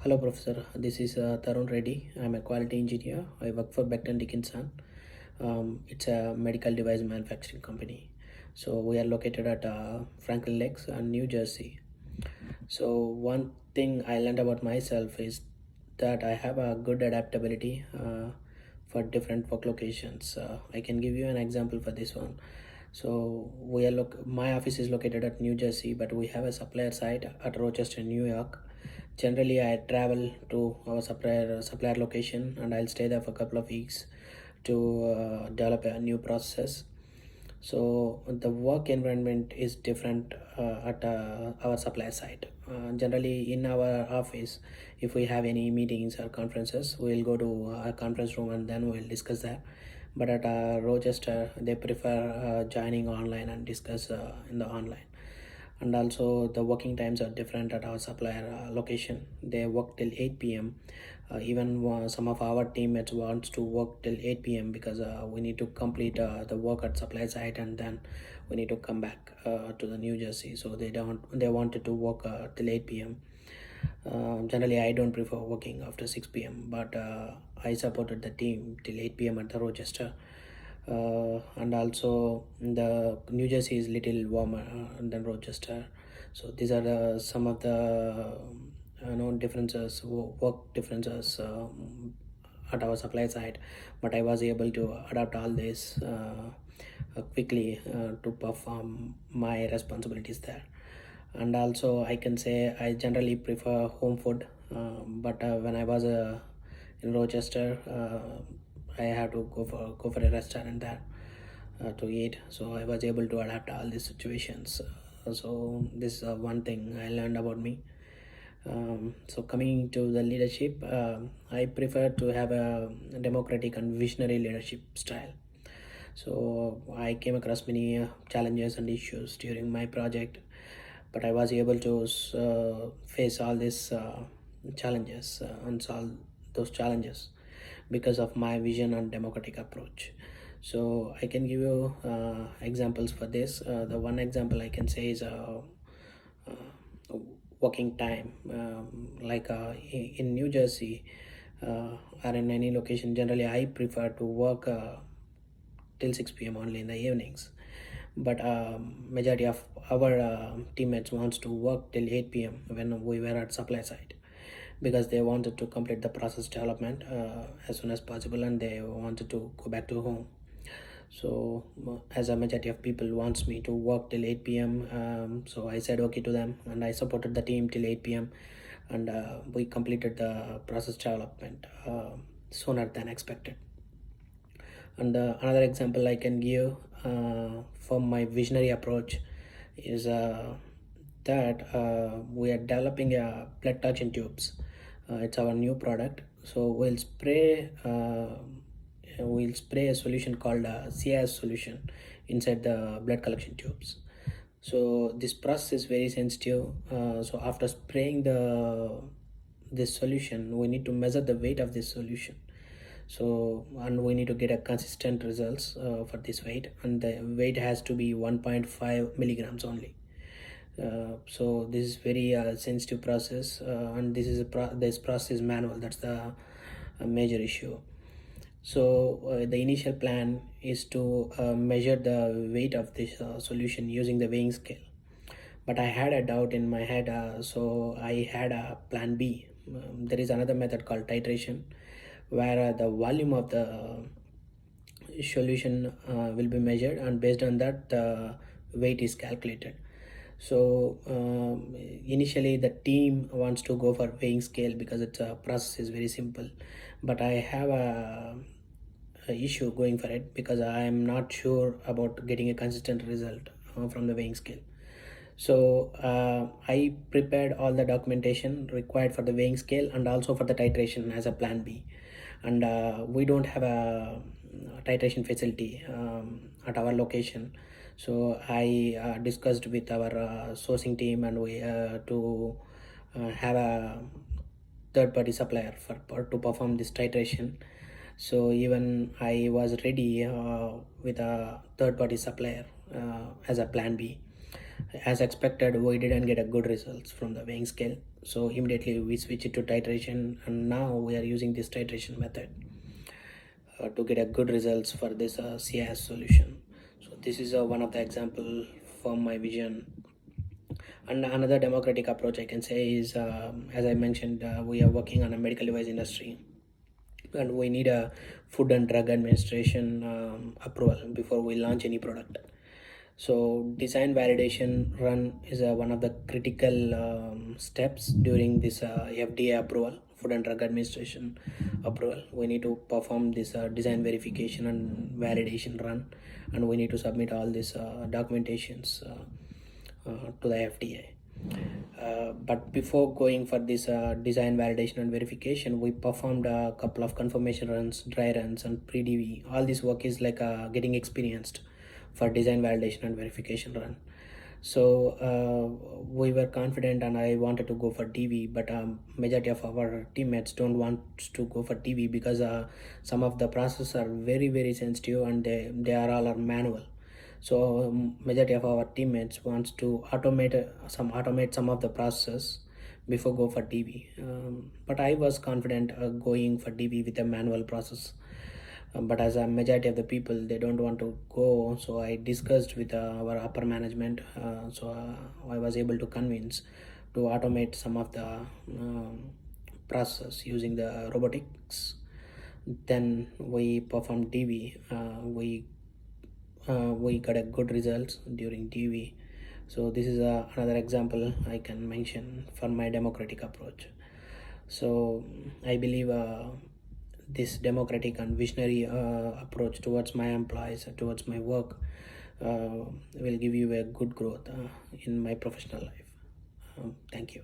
Hello, Professor. This is Tarun Reddy. I'm a quality engineer. I work for Becton Dickinson. It's a medical device manufacturing company. So we are located at Franklin Lakes, New Jersey. So one thing I learned about myself is that I have a good adaptability for different work locations. I can give you an example for this one. So my office is located at New Jersey, but we have a supplier site at Rochester, New York. Generally, I travel to our supplier location, and I'll stay there for a couple of weeks to develop a new process. So the work environment is different at our supplier site. Generally, in our office, if we have any meetings or conferences, we'll go to a conference room and then we'll discuss that. But at Rochester, they prefer joining online and discuss in the online. And also the working times are different at our supplier location. They work till 8 p.m. Even some of our teammates wants to work till 8 p.m. because we need to complete the work at supply site, and then we need to come back to the New Jersey. So they wanted to work till 8 p.m. Generally, I don't prefer working after 6 p.m., but I supported the team till 8 p.m. at the Rochester. And also the New Jersey is little warmer than Rochester. So these are some of the differences, work differences at our supply side. But I was able to adapt all this quickly to perform my responsibilities there. And also I can say I generally prefer home food, but when I was in Rochester, I had to go for a restaurant there to eat. So I was able to adapt all these situations. So this is one thing I learned about me. So coming to the leadership, I prefer to have a democratic and visionary leadership style. So I came across many challenges and issues during my project, but I was able to face all these challenges and solve those challenges because of my vision and democratic approach. So I can give you examples for this. The one example I can say is working time. Like in New Jersey or in any location, generally I prefer to work till 6 p.m. only in the evenings. But majority of our teammates wants to work till 8 p.m. when we were at supply side, because they wanted to complete the process development as soon as possible, and they wanted to go back to home. So as a majority of people wants me to work till 8 p.m., so I said okay to them, and I supported the team till 8 p.m., and we completed the process development sooner than expected. And another example I can give for my visionary approach is that we are developing a blood collection tubes. It's our new product. So we'll spray a solution called CIS solution inside the blood collection tubes. So this process is very sensitive. So after spraying this solution, we need to measure the weight of this solution. So, and we need to get a consistent results for this weight, and the weight has to be 1.5 milligrams only. So this is very sensitive process, and this process is manual. That's the major issue. So the initial plan is to measure the weight of this solution using the weighing scale, but I had a doubt in my head, so I had a plan B. There is another method called titration, where the volume of the solution will be measured, and based on that the weight is calculated. So initially the team wants to go for weighing scale because its process is very simple, but I have a issue going for it because I am not sure about getting a consistent result from the weighing scale. So I prepared all the documentation required for the weighing scale and also for the titration as a plan B. And we don't have a titration facility at our location. So I discussed with our sourcing team, and we to have a third party supplier to perform this titration. So even I was ready with a third party supplier as a plan B. As expected, we didn't get a good results from the weighing scale, so immediately we switched it to titration, and now we are using this titration method to get a good results for this CIS solution. So this is one of the example from my vision. And another democratic approach I can say is, as I mentioned, we are working on a medical device industry, and we need a Food and Drug Administration approval before we launch any product. So design validation run is one of the critical steps during this FDA approval, Food and Drug Administration approval. We need to perform this design verification and validation run, and we need to submit all these documentations to the FDA. But before going for this design validation and verification, we performed a couple of confirmation runs, dry runs, and pre-DV. All this work is like getting experienced for design validation and verification run. So we were confident, and I wanted to go for DV, but majority of our teammates don't want to go for DV because some of the processes are very sensitive, and they are all are manual. So majority of our teammates wants to automate some of the processes before go for DV. But I was confident going for DV with a manual process. But as a majority of the people, they don't want to go, so I discussed with our upper management. I was able to convince to automate some of the process using the robotics. Then we performed DV. We got a good results during DV. So this is another example I can mention for my democratic approach. So I believe this democratic and visionary approach towards my employees, towards my work, will give you a good growth in my professional life. Thank you.